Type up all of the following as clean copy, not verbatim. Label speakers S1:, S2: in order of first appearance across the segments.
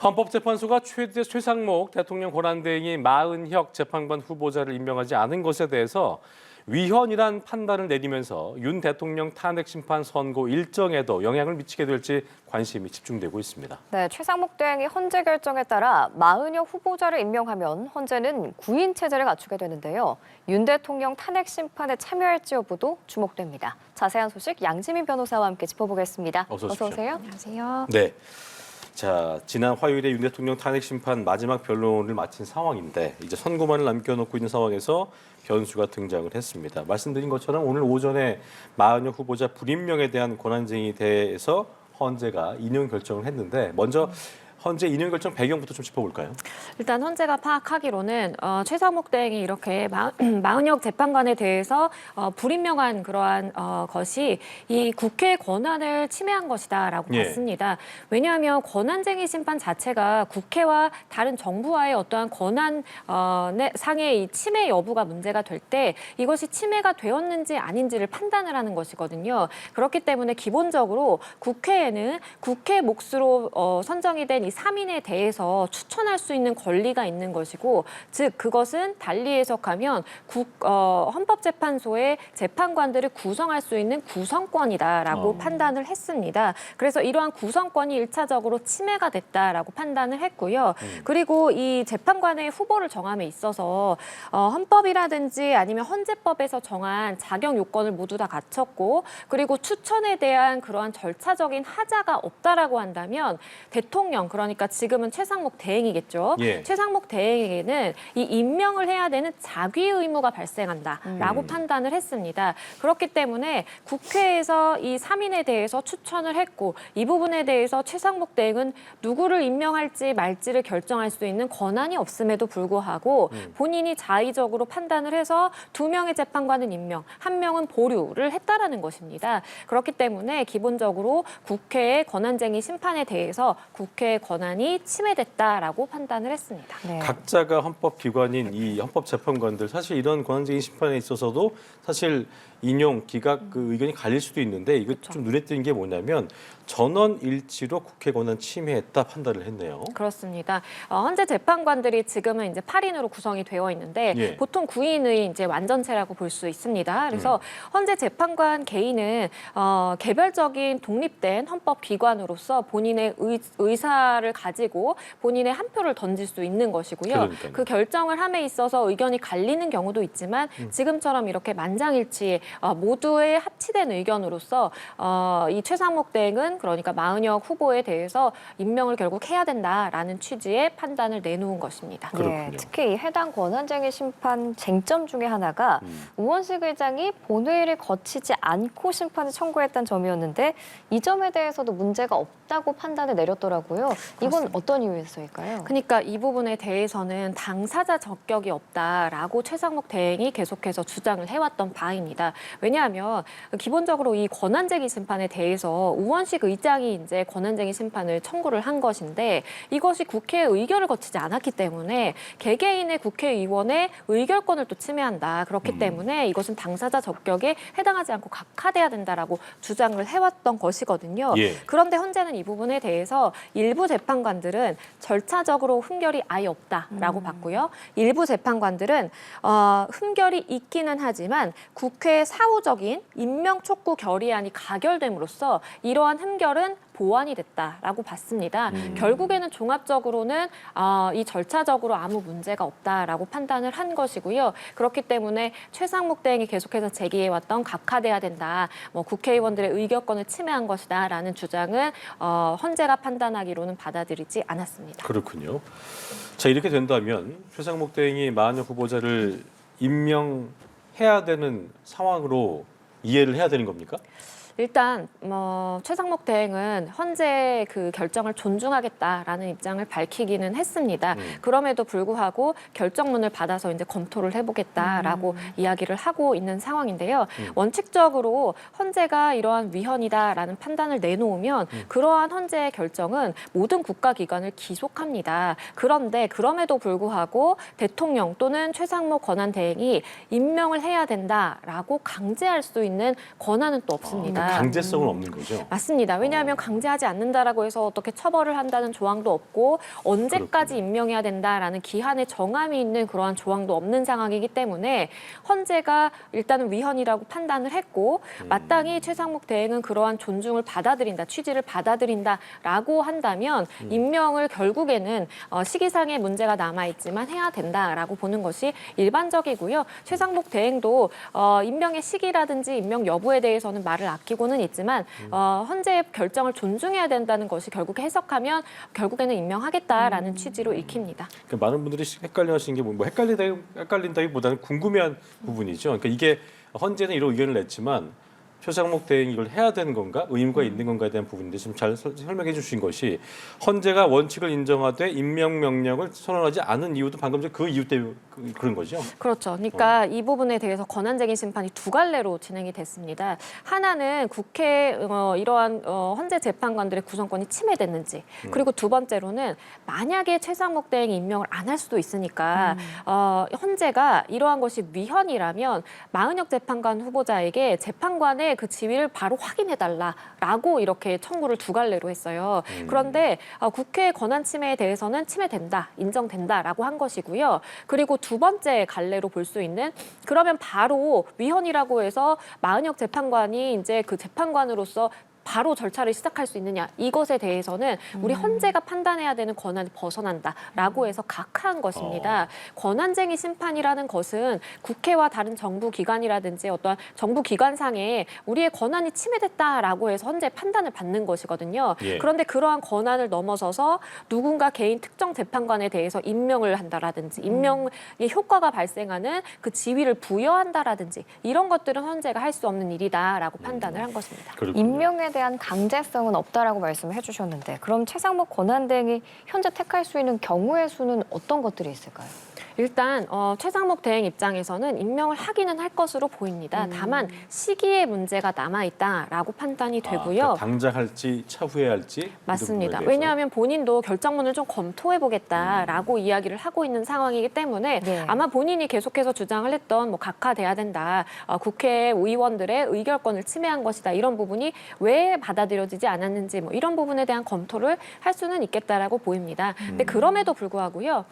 S1: 헌법재판소가 최상목 대통령 권한대행이 마은혁 재판관 후보자를 임명하지 않은 것에 대해서 위헌이란 판단을 내리면서 윤 대통령 탄핵 심판 선고 일정에도 영향을 미치게 될지 관심이 집중되고 있습니다.
S2: 네, 최상목 대행이 헌재 결정에 따라 마은혁 후보자를 임명하면 헌재는 구인 체제를 갖추게 되는데요. 윤 대통령 탄핵 심판에 참여할지 여부도 주목됩니다. 자세한 소식 양지민 변호사와 함께 짚어보겠습니다.
S1: 어서
S2: 오세요. 안녕하세요.
S1: 네. 자, 지난 화요일에 윤 대통령 탄핵 심판 마지막 변론을 마친 상황인데 이제 선고만을 남겨놓고 있는 상황에서 변수가 등장을 했습니다. 말씀드린 것처럼 오늘 오전에 마은혁 후보자 불임명에 대한 권한쟁의에 대해서 헌재가 인용 결정을 했는데 먼저 헌재 인용 결정 배경부터 좀 짚어볼까요?
S3: 일단 헌재가 파악하기로는 최상목 대행이 이렇게 마은혁 재판관에 대해서 불임명한 그러한 것이 이 국회의 권한을 침해한 것이다라고 봤습니다. 왜냐하면 권한쟁의 심판 자체가 국회와 다른 정부와의 어떠한 권한 상의 이 침해 여부가 문제가 될 때 이것이 침해가 되었는지 아닌지를 판단을 하는 것이거든요. 그렇기 때문에 기본적으로 국회에는 국회 몫으로 선정이 된 이 3인에 대해서 추천할 수 있는 권리가 있는 것이고, 즉 그것은 달리 해석하면 헌법재판소의 재판관들을 구성할 수 있는 구성권이다라고 판단을 했습니다. 그래서 이러한 구성권이 1차적으로 침해가 됐다라고 판단을 했고요. 그리고 이 재판관의 후보를 정함에 있어서 헌법이라든지 아니면 헌재법에서 정한 자격 요건을 모두 다 갖췄고, 그리고 추천에 대한 그러한 절차적인 하자가 없다라고 한다면 대통령, 그러니까 지금은 최상목 대행이겠죠. 최상목 대행에게는 이 임명을 해야 되는 자기 의무가 발생한다라고 판단을 했습니다. 그렇기 때문에 국회에서 이 3인에 대해서 추천을 했고, 이 부분에 대해서 최상목 대행은 누구를 임명할지 말지를 결정할 수 있는 권한이 없음에도 불구하고 본인이 자의적으로 판단을 해서 2명의 재판관은 임명, 1명은 보류를 했다라는 것입니다. 그렇기 때문에 기본적으로 국회의 권한쟁의 심판에 대해서 국회의 권한이 침해됐다라고 판단을 했습니다.
S2: 네.
S1: 각자가 헌법기관인 이 헌법재판관들 사실 이런 권한쟁의 심판에 있어서도 사실 인용, 기각 그 의견이 갈릴 수도 있는데 이거 좀 눈에 띄는 게 뭐냐면 전원 일치로 국회 권한 침해했다 판단을 했네요.
S3: 그렇습니다. 헌재 재판관들이 지금은 이제 8인으로 구성이 되어 있는데 보통 9인의 이제 완전체라고 볼 수 있습니다. 그래서 헌재 재판관 개인은 개별적인 독립된 헌법 기관으로서 본인의 의사를 가지고 본인의 한 표를 던질 수 있는 것이고요.
S1: 그러니까요.
S3: 그 결정을 함에 있어서 의견이 갈리는 경우도 있지만 지금처럼 이렇게 만장일치 모두의 합치된 의견으로서 이 최상목 대행은 그러니까 마은혁 후보에 대해서 임명을 결국 해야 된다라는 취지의 판단을 내놓은 것입니다.
S1: 그렇군요.
S2: 네, 특히 이 해당 권한쟁의 심판 쟁점 중에 하나가 우원식 의장이 본회의를 거치지 않고 심판을 청구했다는 점이었는데 이 점에 대해서도 문제가 없다고 판단을 내렸더라고요. 이건
S3: 그렇습니다.
S2: 어떤 이유에서일까요?
S3: 그러니까 이 부분에 대해서는 당사자 적격이 없다라고 최상목 대행이 계속해서 주장을 해왔던 바입니다. 왜냐하면 기본적으로 이 권한쟁의 심판에 대해서 우원식 의장이 이제 권한쟁의 심판을 청구를 한 것인데 이것이 국회의 의결을 거치지 않았기 때문에 개개인의 국회의원의 의결권을 또 침해한다. 그렇기 때문에 이것은 당사자 적격에 해당하지 않고 각하돼야 된다라고 주장을 해왔던 것이거든요. 그런데 헌재는 이 부분에 대해서 일부 재판관들은 절차적으로 흠결이 아예 없다라고 봤고요. 일부 재판관들은 흠결이 있기는 하지만 국회의 사후적인 임명 촉구 결의안이 가결됨으로써 이러한 흠결은 보완이 됐다라고 봤습니다. 결국에는 종합적으로는 이 절차적으로 아무 문제가 없다라고 판단을 한 것이고요. 그렇기 때문에 최상목 대행이 계속해서 제기해왔던 각하돼야 된다, 국회의원들의 의결권을 침해한 것이다라는 주장은 헌재가 판단하기로는 받아들이지 않았습니다.
S1: 그렇군요. 자, 이렇게 된다면 최상목 대행이 마은혁 후보자를 임명해야 되는 상황으로 이해를 해야 되는 겁니까?
S3: 일단 최상목 대행은 헌재 그 결정을 존중하겠다라는 입장을 밝히기는 했습니다. 그럼에도 불구하고 결정문을 받아서 이제 검토를 해보겠다라고 이야기를 하고 있는 상황인데요. 원칙적으로 헌재가 이러한 위헌이다라는 판단을 내놓으면 그러한 헌재의 결정은 모든 국가기관을 기속합니다. 그런데 그럼에도 불구하고 대통령 또는 최상목 권한대행이 임명을 해야 된다라고 강제할 수 있는 권한은 또 없습니다.
S1: 강제성은 없는 거죠.
S3: 맞습니다. 왜냐하면 강제하지 않는다라고 해서 어떻게 처벌을 한다는 조항도 없고 언제까지
S1: 그렇군요.
S3: 임명해야 된다라는 기한의 정함이 있는 그러한 조항도 없는 상황이기 때문에 헌재가 일단은 위헌이라고 판단을 했고 마땅히 최상목 대행은 그러한 존중을 받아들인다, 취지를 받아들인다라고 한다면 임명을 결국에는 시기상의 문제가 남아있지만 해야 된다라고 보는 것이 일반적이고요. 최상목 대행도 임명의 시기라든지 임명 여부에 대해서는 말을 아끼고는 있지만 헌재의 결정을 존중해야 된다는 것이 결국 해석하면 결국에는 임명하겠다라는 취지로 읽힙니다.
S1: 그러니까 많은 분들이 헷갈려하시는 게 뭐 헷갈린다기보다는 궁금해한 부분이죠. 그러니까 이게 헌재는 이런 의견을 냈지만 최상목 대행이 이걸 해야 되는 건가, 의무가 있는 건가에 대한 부분인데 지금 잘 설명해 주신 것이 헌재가 원칙을 인정하되 임명 명령을 선언하지 않은 이유도 방금 전 그 이유 때문에 그런 거죠.
S3: 그렇죠. 그러니까 이 부분에 대해서 권한쟁의 심판이 두 갈래로 진행이 됐습니다. 하나는 국회 이러한 헌재 재판관들의 구성권이 침해됐는지, 그리고 두 번째로는 만약에 최상목 대행이 임명을 안 할 수도 있으니까 헌재가 이러한 것이 위헌이라면 마은혁 재판관 후보자에게 재판관의 그 지위를 바로 확인해달라라고 이렇게 청구를 두 갈래로 했어요. 그런데 국회의 권한 침해에 대해서는 침해된다, 인정된다라고 한 것이고요. 그리고 두 번째 갈래로 볼 수 있는 그러면 바로 위헌이라고 해서 마은혁 재판관이 이제 그 재판관으로서 바로 절차를 시작할 수 있느냐 이것에 대해서는 우리 헌재가 판단해야 되는 권한이 벗어난다라고 해서 각하한 것입니다. 권한쟁의 심판이라는 것은 국회와 다른 정부 기관이라든지 어떤 정부 기관상에 우리의 권한이 침해됐다라고 해서 헌재 판단을 받는 것이거든요.
S1: 예.
S3: 그런데 그러한 권한을 넘어서서 누군가 개인 특정 재판관에 대해서 임명을 한다라든지 임명의 효과가 발생하는 그 지위를 부여한다라든지 이런 것들은 헌재가 할 수 없는 일이다라고 판단을 한 것입니다.
S1: 그렇군요.
S2: 임명에 대한 강제성은 없다라고 말씀을 해주셨는데 그럼 최상목 권한대행이 현재 택할 수 있는 경우의 수는 어떤 것들이 있을까요?
S3: 일단 최상목 대행 입장에서는 임명을 하기는 할 것으로 보입니다. 다만 시기에 문제가 남아있다라고 판단이 되고요.
S1: 그러니까 당장 할지 차후에 할지 이
S3: 맞습니다.
S1: 부분에 대해서.
S3: 왜냐하면 본인도 결정문을 좀 검토해보겠다라고 이야기를 하고 있는 상황이기 때문에
S2: 네.
S3: 아마 본인이 계속해서 주장을 했던 뭐 각하돼야 된다. 국회 의원들의 의결권을 침해한 것이다. 이런 부분이 왜 받아들여지지 않았는지 뭐 이런 부분에 대한 검토를 할 수는 있겠다라고 보입니다. 근데 그럼에도 불구하고요.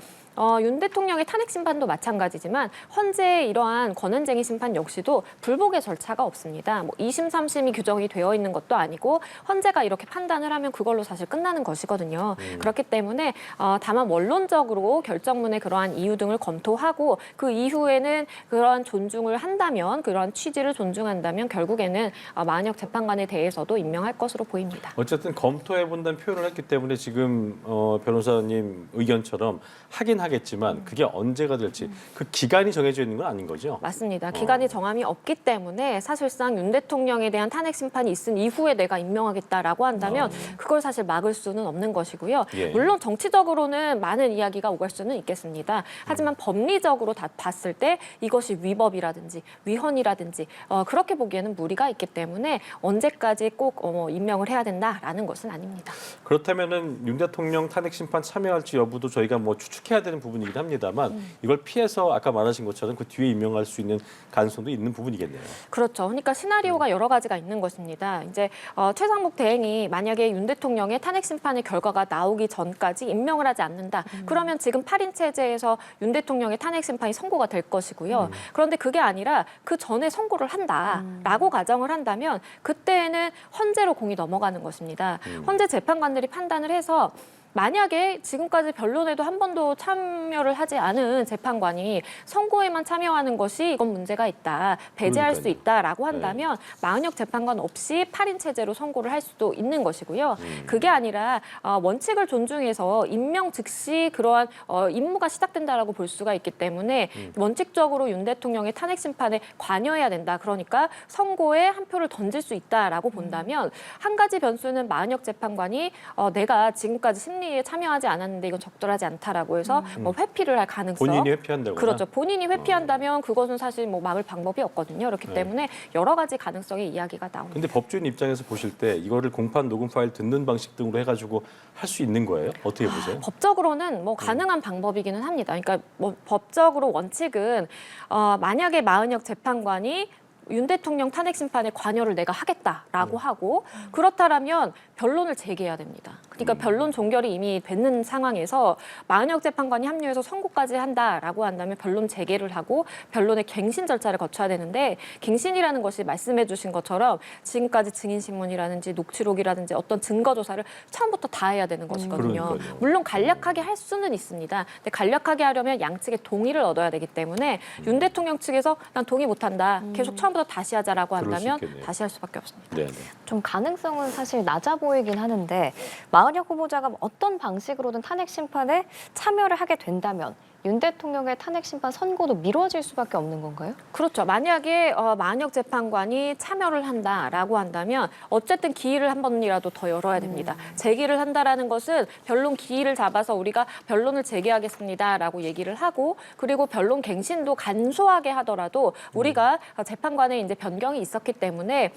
S3: 윤 대통령의 탄핵 심판도 마찬가지지만 헌재의 이러한 권한쟁의 심판 역시도 불복의 절차가 없습니다. 뭐 2심, 3심이 규정이 되어 있는 것도 아니고 헌재가 이렇게 판단을 하면 그걸로 사실 끝나는 것이거든요. 그렇기 때문에 다만 원론적으로 결정문의 그러한 이유 등을 검토하고 그 이후에는 그러한 존중을 한다면 그러한 취지를 존중한다면 결국에는 마은혁 재판관에 대해서도 임명할 것으로 보입니다.
S1: 어쨌든 검토해 본다는 표현을 했기 때문에 지금 변호사님 의견처럼 하긴 하겠지만 그게 언제가 될지 그 기간이 정해져 있는 건 아닌 거죠?
S3: 맞습니다. 기간이 정함이 없기 때문에 사실상 윤 대통령에 대한 탄핵 심판이 있은 이후에 내가 임명하겠다라고 한다면 그걸 사실 막을 수는 없는 것이고요.
S1: 예.
S3: 물론 정치적으로는 많은 이야기가 오갈 수는 있겠습니다. 하지만 법리적으로 다 봤을 때 이것이 위법이라든지 위헌이라든지 그렇게 보기에는 무리가 있기 때문에 언제까지 꼭 임명을 해야 된다라는 것은 아닙니다.
S1: 그렇다면은 윤 대통령 탄핵 심판 참여할지 여부도 저희가 뭐 추측해야 되는 부분이긴 합니다만 이걸 피해서 아까 말하신 것처럼 그 뒤에 임명할 수 있는 가능성도 있는 부분이겠네요.
S3: 그렇죠. 그러니까 시나리오가 여러 가지가 있는 것입니다. 이제 최상목 대행이 만약에 윤 대통령의 탄핵 심판의 결과가 나오기 전까지 임명을 하지 않는다. 그러면 지금 8인 체제에서 윤 대통령의 탄핵 심판이 선고가 될 것이고요. 그런데 그게 아니라 그 전에 선고를 한다라고 가정을 한다면 그때에는 헌재로 공이 넘어가는 것입니다. 헌재 재판관들이 판단을 해서 만약에 지금까지 변론에도 한 번도 참여를 하지 않은 재판관이 선고에만 참여하는 것이 이건 문제가 있다, 배제할 수 있다라고 한다면 마은혁 재판관 없이 8인 체제로 선고를 할 수도 있는 것이고요. 그게 아니라 원칙을 존중해서 임명 즉시 그러한 임무가 시작된다라고 볼 수가 있기 때문에 원칙적으로 윤 대통령의 탄핵 심판에 관여해야 된다. 그러니까 선고에 한 표를 던질 수 있다라고 본다면 한 가지 변수는 마은혁 재판관이 내가 지금까지 심리에 참여하지 않았는데 이건 적절하지 않다라고 해서 뭐 회피를 할 가능성.
S1: 본인이 회피한다거나.
S3: 그렇죠. 본인이 회피한다면 그것은 사실 뭐 막을 방법이 없거든요. 그렇기 때문에 여러 가지 가능성의 이야기가 나옵니다.
S1: 근데 법조인 입장에서 보실 때 이거를 공판 녹음 파일 듣는 방식 등으로 해가지고 할 수 있는 거예요? 어떻게 보세요?
S3: 법적으로는 뭐 가능한 방법이기는 합니다. 그러니까 뭐 법적으로 원칙은 만약에 마은혁 재판관이 윤 대통령 탄핵 심판에 관여를 내가 하겠다라고 하고 그렇다라면 변론을 재개해야 됩니다. 그러니까 변론 종결이 이미 됐는 상황에서 마은혁 재판관이 합류해서 선고까지 한다라고 한다면 변론 재개를 하고 변론의 갱신 절차를 거쳐야 되는데 갱신이라는 것이 말씀해 주신 것처럼 지금까지 증인신문이라든지 녹취록이라든지 어떤 증거 조사를 처음부터 다 해야 되는 것이거든요.
S1: 그러니까요.
S3: 물론 간략하게 할 수는 있습니다. 근데 간략하게 하려면 양측의 동의를 얻어야 되기 때문에 윤 대통령 측에서 난 동의 못한다. 계속 처음부터 다시 하자라고
S1: 그럴 수
S3: 한다면
S1: 있겠네요.
S3: 다시 할 수밖에 없습니다.
S1: 네, 네.
S2: 좀 가능성은 사실 낮아 보이긴 하는데 마은혁 후보자가 어떤 방식으로든 탄핵 심판에 참여를 하게 된다면 윤 대통령의 탄핵 심판 선고도 미뤄질 수밖에 없는 건가요?
S3: 그렇죠. 만약에 마은혁 재판관이 참여를 한다라고 한다면 어쨌든 기일을 한 번이라도 더 열어야 됩니다. 재기를 한다라는 것은 변론 기일을 잡아서 우리가 변론을 재개하겠습니다라고 얘기를 하고 그리고 변론 갱신도 간소하게 하더라도 우리가 재판관에 이제 변경이 있었기 때문에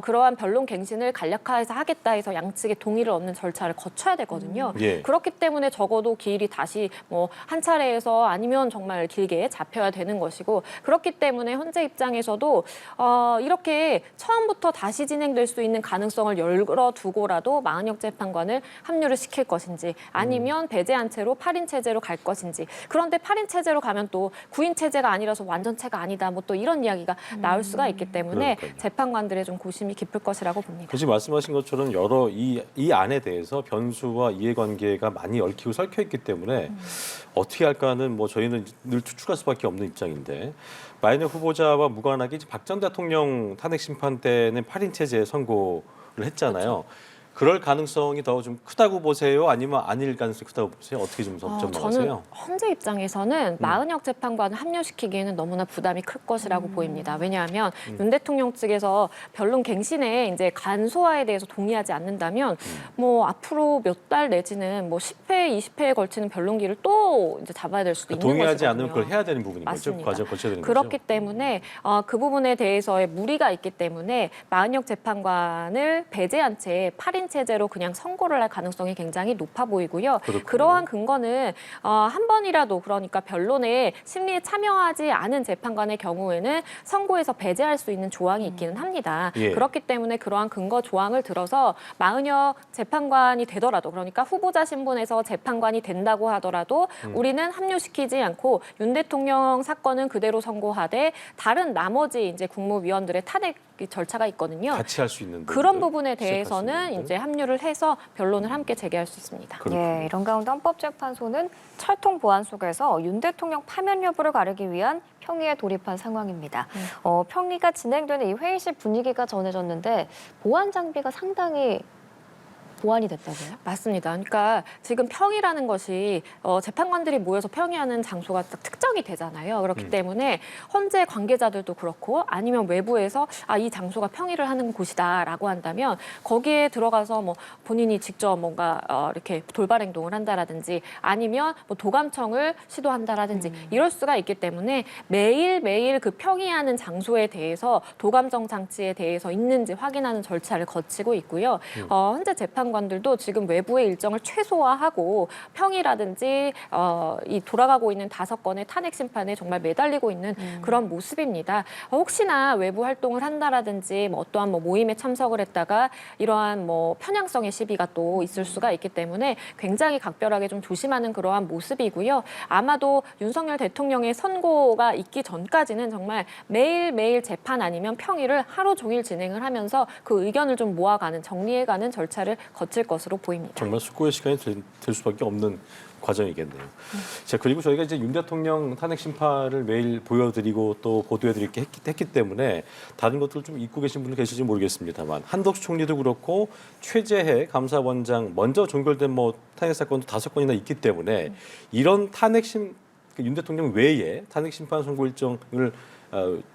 S3: 그러한 변론 갱신을 간략화해서 하겠다 해서 양측의 동의를 얻는 절차를 거쳐야 되거든요.
S1: 예.
S3: 그렇기 때문에 적어도 기일이 다시 뭐 한 차례에서 아니면 정말 길게 잡혀야 되는 것이고 그렇기 때문에 현재 입장에서도 이렇게 처음부터 다시 진행될 수 있는 가능성을 열어두고라도 마은혁 재판관을 합류를 시킬 것인지 아니면 배제한 채로 8인 체제로 갈 것인지 그런데 8인 체제로 가면 또 9인 체제가 아니라서 완전체가 아니다 뭐 또 이런 이야기가 나올 수가 있기 때문에
S1: 그러니까요.
S3: 재판관들의 좀 고심이 깊을 것이라고 봅니다.
S1: 굳이 말씀하신 것처럼 여러 이 안에 대해서 변수와 이해관계가 많이 얽히고 설켜 있기 때문에 어떻게 할까는 뭐 저희는 늘 추측할 수밖에 없는 입장인데 마은혁 후보자와 무관하게 이제 박 전 대통령 탄핵 심판 때는 8인 체제 선고를 했잖아요. 그럴 가능성이 더 좀 크다고 보세요? 아니면 아닐 가능성이 크다고 보세요? 어떻게 좀
S3: 저는
S1: 전망하세요?
S3: 현재 입장에서는 마은혁 재판관을 합류시키기에는 너무나 부담이 클 것이라고 보입니다. 왜냐하면 윤 대통령 측에서 변론 갱신에 이제 간소화에 대해서 동의하지 않는다면 뭐 앞으로 몇 달 내지는 뭐 10회, 20회에 걸치는 변론기를 또 이제 잡아야 될 수도 있는
S1: 동의하지
S3: 것이거든요.
S1: 않으면 그걸 해야 되는 부분인 거죠.
S3: 맞습니다.
S1: 과정 거쳐야 되는
S3: 그렇기
S1: 거죠.
S3: 때문에 그 부분에 대해서의 무리가 있기 때문에 마은혁 재판관을 배제한 채 8인 체제로 그냥 선고를 할 가능성이 굉장히 높아 보이고요.
S1: 그렇군요.
S3: 그러한 근거는 한 번이라도 그러니까 변론에 심리에 참여하지 않은 재판관의 경우에는 선고에서 배제할 수 있는 조항이 있기는 합니다.
S1: 예.
S3: 그렇기 때문에 그러한 근거 조항을 들어서 마은혁 재판관이 되더라도 그러니까 후보자 신분에서 재판관이 된다고 하더라도 우리는 합류시키지 않고 윤 대통령 사건은 그대로 선고하되 다른 나머지 이제 국무위원들의 탄핵 절차가 있거든요.
S1: 같이 할 수 있는
S3: 그런
S1: 부분들,
S3: 부분에
S1: 시작할 수 있는
S3: 대해서는
S1: 부분들.
S3: 이제 합류를 해서 변론을 함께 재개할 수 있습니다.
S1: 그렇군요.
S2: 예, 이런 가운데 헌법재판소는 철통 보안 속에서 윤 대통령 파면 여부를 가르기 위한 평의에 돌입한 상황입니다. 평의가 진행되는 이 회의실 분위기가 전해졌는데 보안 장비가 상당히 보완이 됐다고요?
S3: 맞습니다. 그러니까 지금 평의라는 것이 재판관들이 모여서 평의하는 장소가 딱 특정이 되잖아요. 그렇기 때문에 헌재 관계자들도 그렇고 아니면 외부에서 이 장소가 평의를 하는 곳이다라고 한다면 거기에 들어가서 뭐 본인이 직접 뭔가 이렇게 돌발 행동을 한다라든지 아니면 뭐 도감청을 시도한다라든지 이럴 수가 있기 때문에 매일매일 그 평의하는 장소에 대해서 도감청 장치에 대해서 있는지 확인하는 절차를 거치고 있고요. 현재 재판관들도 지금 외부의 일정을 최소화하고 평의라든지 이 돌아가고 있는 5건의 탄핵 심판에 정말 매달리고 있는 그런 모습입니다. 혹시나 외부 활동을 한다라든지 뭐 어떠한 뭐 모임에 참석을 했다가 이러한 뭐 편향성의 시비가 또 있을 수가 있기 때문에 굉장히 각별하게 좀 조심하는 그러한 모습이고요. 아마도 윤석열 대통령의 선고가 있기 전까지는 정말 매일매일 재판 아니면 평의를 하루 종일 진행을 하면서 그 의견을 좀 모아가는 정리해가는 절차를 거칠 것으로 보입니다.
S1: 정말 숙고의 시간이 될 수밖에 없는 과정이겠네요. 자, 그리고 저희가 이제 윤 대통령 탄핵 심판을 매일 보여드리고 또 보도해드리게 했기 때문에 다른 것들을 좀 잊고 계신 분들 계실지 모르겠습니다만 한덕수 총리도 그렇고 최재해 감사원장 먼저 종결된 뭐 탄핵 사건도 5건이나 있기 때문에 이런 윤 대통령 외에 탄핵 심판 선고 일정을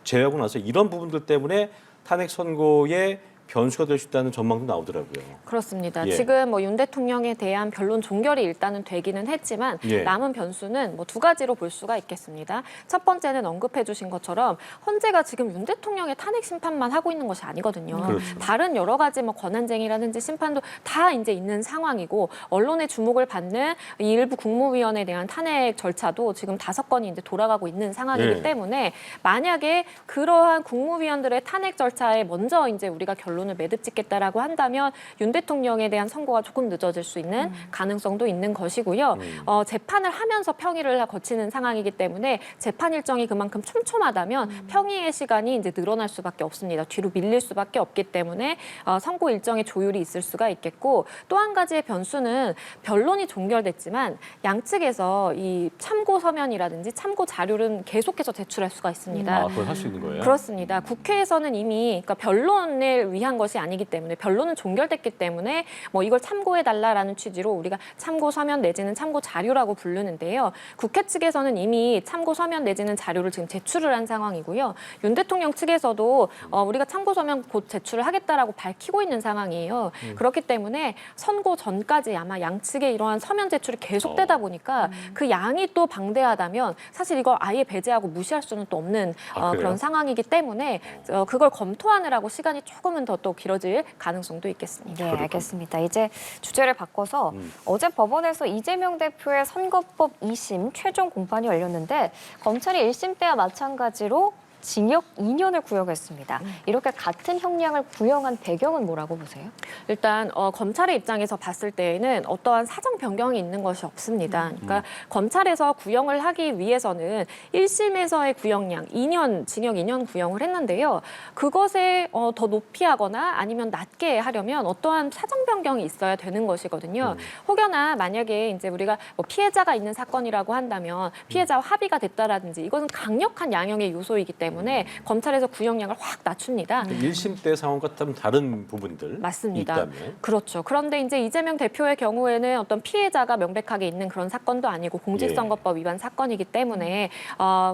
S1: 제외하고 나서 이런 부분들 때문에 탄핵 선고의 변수가 될 수 있다는 전망도 나오더라고요.
S3: 그렇습니다.
S1: 예.
S3: 지금 뭐 윤 대통령에 대한 변론 종결이 일단은 되기는 했지만
S1: 예.
S3: 남은 변수는 뭐 두 가지로 볼 수가 있겠습니다. 첫 번째는 언급해 주신 것처럼 헌재가 지금 윤 대통령의 탄핵 심판만 하고 있는 것이 아니거든요.
S1: 그렇죠.
S3: 다른 여러 가지 뭐 권한쟁의라든지 심판도 다 이제 있는 상황이고 언론의 주목을 받는 이 일부 국무위원에 대한 탄핵 절차도 지금 5건이 이제 돌아가고 있는 상황이기
S1: 예.
S3: 때문에 만약에 그러한 국무위원들의 탄핵 절차에 먼저 이제 우리가 결론을 매듭짓겠다라고 한다면 윤 대통령에 대한 선고가 조금 늦어질 수 있는 가능성도 있는 것이고요. 재판을 하면서 평의를 거치는 상황이기 때문에 재판 일정이 그만큼 촘촘하다면 평의의 시간이 이제 늘어날 수밖에 없습니다. 뒤로 밀릴 수밖에 없기 때문에 선고 일정의 조율이 있을 수가 있겠고 또 한 가지의 변수는 변론이 종결됐지만 양측에서 이 참고 서면이라든지 참고 자료는 계속해서 제출할 수가 있습니다.
S1: 아, 그걸 할 수 있는 거예요?
S3: 그렇습니다. 국회에서는 이미 그러니까 변론을 위한 것이 아니기 때문에 변론은 종결됐기 때문에 뭐 이걸 참고해달라라는 취지로 우리가 참고 서면 내지는 참고 자료라고 부르는데요. 국회 측에서는 이미 참고 서면 내지는 자료를 지금 제출을 한 상황이고요. 윤 대통령 측에서도 우리가 참고 서면 곧 제출을 하겠다라고 밝히고 있는 상황이에요. 그렇기 때문에 선고 전까지 아마 양측의 이러한 서면 제출이 계속되다 보니까 그 양이 또 방대하다면 사실 이걸 아예 배제하고 무시할 수는 또 없는
S1: 아, 그래요?
S3: 그런 상황이기 때문에 그걸 검토하느라고 시간이 조금은 더 또 길어질 가능성도 있겠습니다.
S2: 네, 알겠습니다. 이제 주제를 바꿔서 어제 법원에서 이재명 대표의 선거법 2심 최종 공판이 열렸는데 검찰이 1심 때와 마찬가지로 징역 2년을 구형했습니다. 이렇게 같은 형량을 구형한 배경은 뭐라고 보세요?
S3: 일단 검찰의 입장에서 봤을 때에는 어떠한 사정 변경이 있는 것이 없습니다. 그러니까 검찰에서 구형을 하기 위해서는 1심에서의 구형량 2년, 징역 2년 구형을 했는데요. 그것에 더 높이 하거나 아니면 낮게 하려면 어떠한 사정 변경이 있어야 되는 것이거든요. 혹여나 만약에 이제 우리가 뭐 피해자가 있는 사건이라고 한다면 피해자와 합의가 됐다라든지 이것은 강력한 양형의 요소이기 때문에 검찰에서 구형량을 확 낮춥니다.
S1: 1심 때 상황과 좀 다른 부분들
S3: 맞습니다.
S1: 있다면
S3: 그렇죠. 그런데 이제 이재명 대표의 경우에는 어떤 피해자가 명백하게 있는 그런 사건도 아니고 공직선거법 위반 사건이기 때문에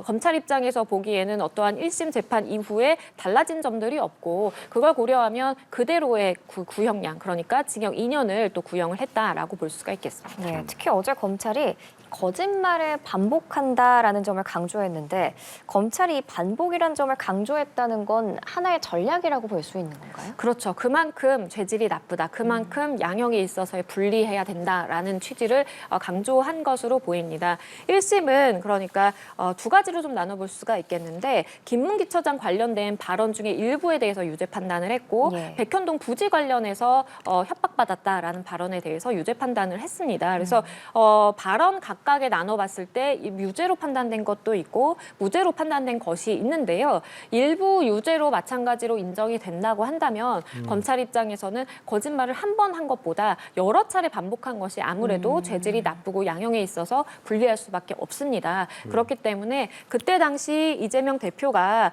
S3: 검찰 입장에서 보기에는 어떠한 1심 재판 이후에 달라진 점들이 없고 그걸 고려하면 그대로의 구형량 그러니까 징역 2년을 또 구형을 했다라고 볼 수가 있겠습니다.
S2: 네, 특히 어제 검찰이 거짓말을 반복한다라는 점을 강조했는데 검찰이 반복이라는 점을 강조했다는 건 하나의 전략이라고 볼 수 있는 건가요?
S3: 그렇죠. 그만큼 죄질이 나쁘다. 그만큼 양형에 있어서 분리해야 된다라는 취지를 강조한 것으로 보입니다. 1심은 그러니까 두 가지로 좀 나눠볼 수가 있겠는데 김문기 처장 관련된 발언 중에 일부에 대해서 유죄 판단을 했고
S2: 예.
S3: 백현동 부지 관련해서 협박받았다라는 발언에 대해서 유죄 판단을 했습니다. 그래서 발언 각각에 나눠봤을 때 유죄로 판단된 것도 있고 무죄로 판단된 것이 있는데요. 일부 유죄로 마찬가지로 인정이 된다고 한다면 검찰 입장에서는 거짓말을 한 번 한 것보다 여러 차례 반복한 것이 아무래도 죄질이 나쁘고 양형에 있어서 불리할 수밖에 없습니다. 그렇기 때문에 그때 당시 이재명 대표가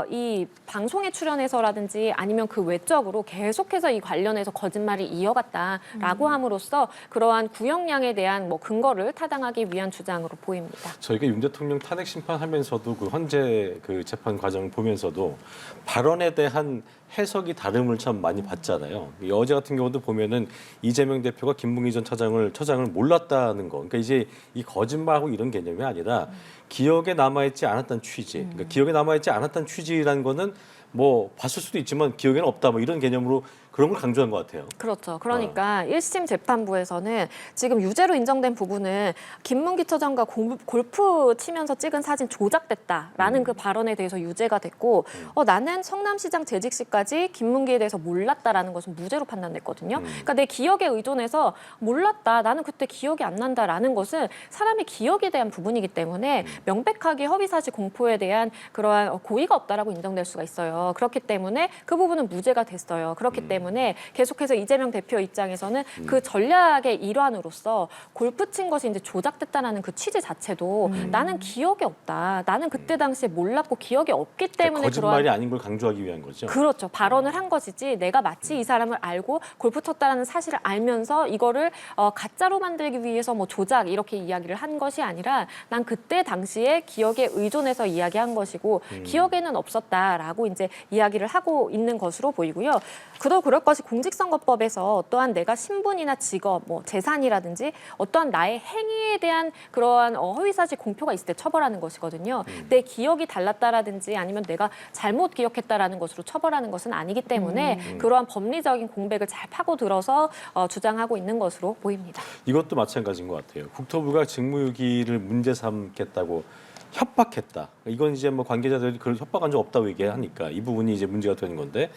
S3: 이 방송에 출연해서라든지 아니면 그 외적으로 계속해서 이 관련해서 거짓말을 이어갔다라고 함으로써 그러한 구형량에 대한 뭐 근거를 타당하기 위한 주장으로 보입니다.
S1: 저희가 윤 대통령 탄핵 심판하면서도 그 헌재 그 재판 과정을 보면서도 발언에 대한 해석이 다름을 참 많이 봤잖아요. 이 어제 같은 경우도 보면은 이재명 대표가 김문기 전 처장을 몰랐다는 거. 그러니까 이제 이 거짓말하고 이런 개념이 아니라 기억에 남아있지 않았던 취지. 그러니까 기억에 남아있지 않았던 취지라는 거는 뭐 봤을 수도 있지만 기억에는 없다. 뭐 이런 개념으로 그런 걸 강조한 것 같아요.
S3: 그렇죠. 그러니까 1심 재판부에서는 지금 유죄로 인정된 부분은 김문기 처장과 골프 치면서 찍은 사진 조작됐다라는 그 발언에 대해서 유죄가 됐고 나는 성남시장 재직 시까지 김문기에 대해서 몰랐다라는 것은 무죄로 판단됐거든요. 그러니까 내 기억에 의존해서 몰랐다. 나는 그때 기억이 안 난다라는 것은 사람의 기억에 대한 부분이기 때문에 명백하게 허위사실 공포에 대한 그러한 고의가 없다라고 인정될 수가 있어요. 그렇기 때문에 그 부분은 무죄가 됐어요. 그렇기 때문에 때문에 계속해서 이재명 대표 입장에서는 그 전략의 일환으로서 골프 친 것이 이제 조작됐다라는 그 취지 자체도 나는 기억이 없다. 나는 그때 당시에 몰랐고 기억이 없기 때문에
S1: 그러니까 거짓말이 아닌 걸 강조하기 위한 거죠.
S3: 그렇죠. 발언을 한 것이지 내가 마치 이 사람을 알고 골프 쳤다라는 사실을 알면서 이거를 가짜로 만들기 위해서 뭐 조작 이렇게 이야기를 한 것이 아니라 난 그때 당시에 기억에 의존해서 이야기한 것이고 기억에는 없었다라고 이제 이야기를 하고 있는 것으로 보이고요. 그도 그럴 것이 공직선거법에서 어떠한 내가 신분이나 직업, 뭐 재산이라든지 어떠한 나의 행위에 대한 그러한 허위사실 공표가 있을 때 처벌하는 것이거든요. 내 기억이 달랐다라든지 아니면 내가 잘못 기억했다라는 것으로 처벌하는 것은 아니기 때문에 그러한 법리적인 공백을 잘 파고들어서 주장하고 있는 것으로 보입니다.
S1: 이것도 마찬가지인 것 같아요. 국토부가 직무유기를 문제 삼겠다고 협박했다. 이건 이제 뭐 관계자들이 그걸 협박한 적 없다고 얘기하니까 이 부분이 이제 문제가 되는 건데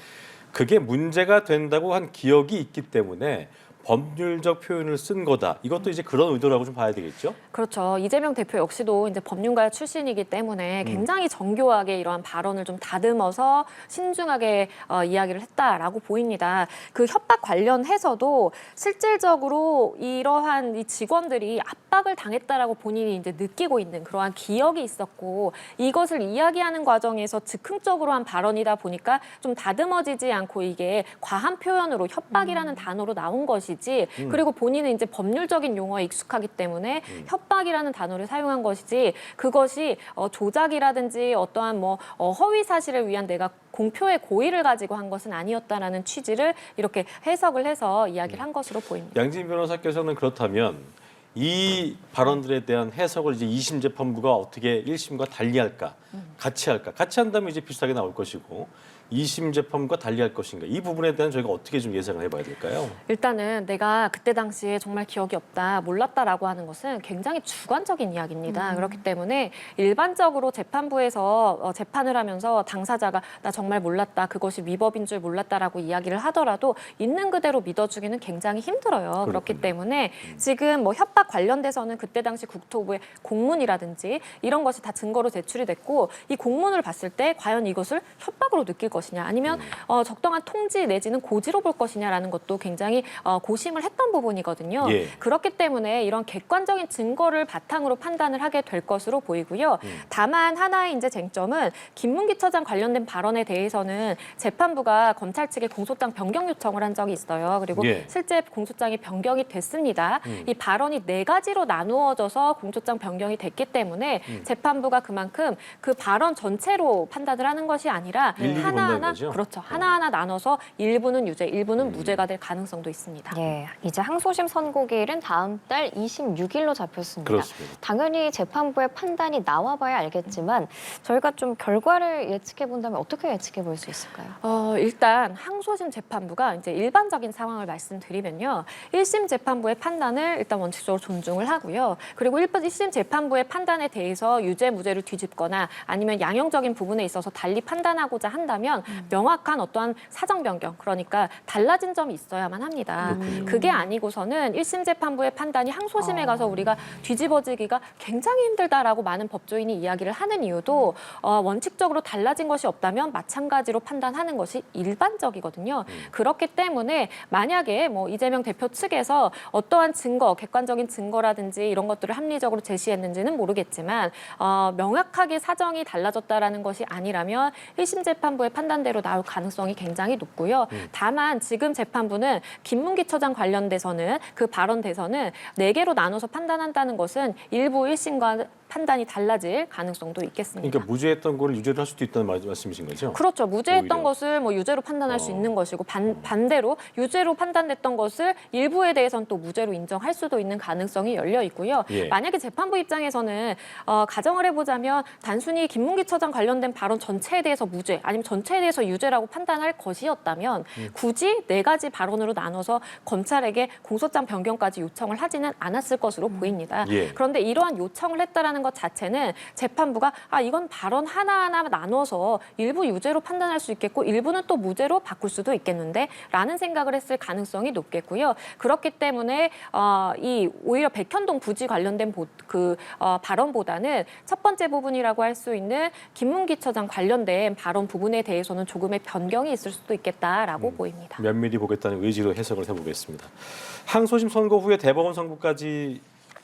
S1: 그게 문제가 된다고 한 기억이 있기 때문에 법률적 표현을 쓴 거다. 이것도 이제 그런 의도라고 좀 봐야 되겠죠?
S3: 그렇죠. 이재명 대표 역시도 이제 법률가 출신이기 때문에 굉장히 정교하게 이러한 발언을 좀 다듬어서 신중하게 이야기를 했다라고 보입니다. 그 협박 관련해서도 실질적으로 이러한 이 직원들이 압박을 당했다라고 본인이 이제 느끼고 있는 그러한 기억이 있었고 이것을 이야기하는 과정에서 즉흥적으로 한 발언이다 보니까 좀 다듬어지지 않고 이게 과한 표현으로 협박이라는 단어로 나온 것이지 그리고 본인은 이제 법률적인 용어에 익숙하기 때문에 협박이라는 단어를 사용한 것이지 그것이 조작이라든지 어떠한 뭐 허위 사실을 위한 내가 공표의 고의를 가지고 한 것은 아니었다라는 취지를 이렇게 해석을 해서 이야기를 한 것으로 보입니다.
S1: 양진 변호사께서는 그렇다면 이 발언들에 대한 해석을 이제 2심 재판부가 어떻게 1심과 달리할까, 같이 할까, 같이 한다면 이제 비슷하게 나올 것이고 2심 재판과 달리할 것인가 이 부분에 대한 저희가 어떻게 좀 예상을 해봐야 될까요?
S3: 일단은 내가 그때 당시에 정말 기억이 없다, 몰랐다라고 하는 것은 굉장히 주관적인 이야기입니다. 그렇기 때문에 일반적으로 재판부에서 재판을 하면서 당사자가 나 정말 몰랐다, 그것이 위법인 줄 몰랐다라고 이야기를 하더라도 있는 그대로 믿어주기는 굉장히 힘들어요. 그렇기 때문에 지금 뭐 협박 관련돼서는 그때 당시 국토부의 공문이라든지 이런 것이 다 증거로 제출이 됐고 이 공문을 봤을 때 과연 이것을 협박으로 느낄 것이냐 아니면 적당한 통지 내지는 고지로 볼 것이냐라는 것도 굉장히 고심을 했던 부분이거든요.
S1: 예.
S3: 그렇기 때문에 이런 객관적인 증거를 바탕으로 판단을 하게 될 것으로 보이고요. 다만 하나의 이제 쟁점은 김문기 처장 관련된 발언에 대해서는 재판부가 검찰 측에 공소장 변경 요청을 한 적이 있어요. 그리고
S1: 예.
S3: 실제 공소장이 변경이 됐습니다. 이 발언이 4가지로 나누어져서 공소장 변경이 됐기 때문에 재판부가 그만큼 그 발언 전체로 판단을 하는 것이 아니라
S1: 일일이 본다는
S3: 하나하나
S1: 거죠?
S3: 그렇죠. 하나하나 나눠서 일부는 유죄, 일부는 무죄가 될 가능성도 있습니다.
S2: 예, 이제 항소심 선고기일은 다음 달 26일로 잡혔습니다.
S1: 그렇습니다.
S2: 당연히 재판부의 판단이 나와봐야 알겠지만 저희가 좀 결과를 예측해 본다면 어떻게 예측해 볼 수 있을까요?
S3: 일단 항소심 재판부가 이제 일반적인 상황을 말씀드리면요. 1심 재판부의 판단을 일단 원칙적으로 존중을 하고요. 그리고 1심 재판부의 판단에 대해서 유죄, 무죄를 뒤집거나 아니면 양형적인 부분에 있어서 달리 판단하고자 한다면 명확한 어떠한 사정 변경, 그러니까 달라진 점이 있어야만 합니다. 그게 아니고서는 1심 재판부의 판단이 항소심에 가서 우리가 뒤집어지기가 굉장히 힘들다라고 많은 법조인이 이야기를 하는 이유도 원칙적으로 달라진 것이 없다면 마찬가지로 판단하는 것이 일반적이거든요. 그렇기 때문에 만약에 뭐 이재명 대표 측에서 어떠한 증거, 객관적인 증거라든지 이런 것들을 합리적으로 제시했는지는 모르겠지만 명확하게 사정이 달라졌다라는 것이 아니라면 1심 재판부의 판단대로 나올 가능성이 굉장히 높고요. 다만 지금 재판부는 김문기 처장 관련돼서는 그 발언돼서는 4개로 나눠서 판단한다는 것은 일부 1심과 판단이 달라질 가능성도 있겠습니다.
S1: 그러니까 무죄했던 거를 유죄를 할 수도 있다는 말씀이신 거죠?
S3: 그렇죠. 무죄했던
S1: 오히려.
S3: 것을 뭐 유죄로 판단할 수 있는 것이고 반대로 유죄로 판단됐던 것을 일부에 대해서는 또 무죄로 인정할 수도 있는 가능성이 열려 있고요.
S1: 예.
S3: 만약에 재판부 입장에서는 가정을 해보자면 단순히 김문기 처장 관련된 발언 전체에 대해서 무죄 아니면 전체에 대해서 유죄라고 판단할 것이었다면 굳이 4가지 발언으로 나눠서 검찰에게 공소장 변경까지 요청을 하지는 않았을 것으로 보입니다.
S1: 예.
S3: 그런데 이러한 요청을 했다라는 것 자체는 재판부가 이건 발언 하나하나 나눠서 일부 유죄로 판단할 수 있겠고 일부는 또 무죄로 바꿀 수도 있겠는데 라는 생각을 했을 가능성이 높겠고요. 그렇기 때문에 이 오히려 백현동 부지 관련된 발언보다는 첫 번째 부분이라고 할 수 있는 김문기처장 관련된 발언 부분에 대해서는 조금의 변경이 있을 수도 있겠다라고 보입니다.
S1: 면밀히 보겠다는 의지로 해석을 해보겠습니다. 항소심 선고 후에 대법원 선고까지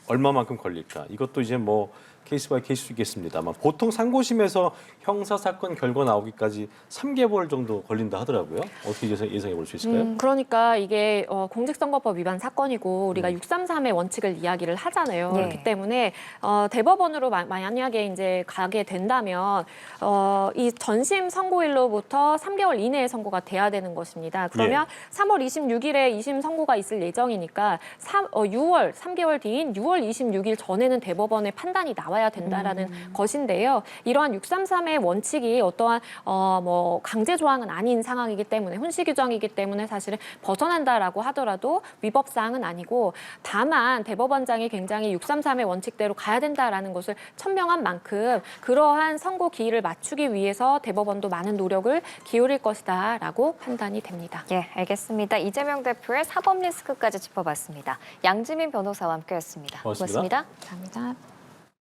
S1: 얼마만큼 걸릴까? 이것도 이제 뭐 케이스 바이 케이스겠습니다만 보통 상고심에서 형사 사건 결과 나오기까지 3개월 정도 걸린다 하더라고요. 어떻게 예상해 볼 수 있을까요?
S3: 그러니까 이게 공직선거법 위반 사건이고 우리가 633의 원칙을 이야기를 하잖아요.
S2: 네.
S3: 그렇기 때문에 대법원으로 만약에 이제 가게 된다면 이 전심 선고일로부터 3개월 이내에 선고가 돼야 되는 것입니다. 그러면 3월 26일에 2심 선고가 있을 예정이니까 6월 3개월 뒤인 6월 26일 전에는 대법원의 판단이 나와야 된다라는 것인데요. 이러한 633의 원칙이 어떠한 뭐 강제 조항은 아닌 상황이기 때문에 훈시 규정이기 때문에 사실은 벗어난다라고 하더라도 위법 사항은 아니고 다만 대법원장이 굉장히 633의 원칙대로 가야 된다라는 것을 천명한 만큼 그러한 선고 기일을 맞추기 위해서 대법원도 많은 노력을 기울일 것이다라고 판단이 됩니다.
S2: 예, 알겠습니다. 이재명 대표의 사법 리스크까지 짚어봤습니다. 양지민 변호사와 함께했습니다.
S1: 고맙습니다.
S3: 감사합니다.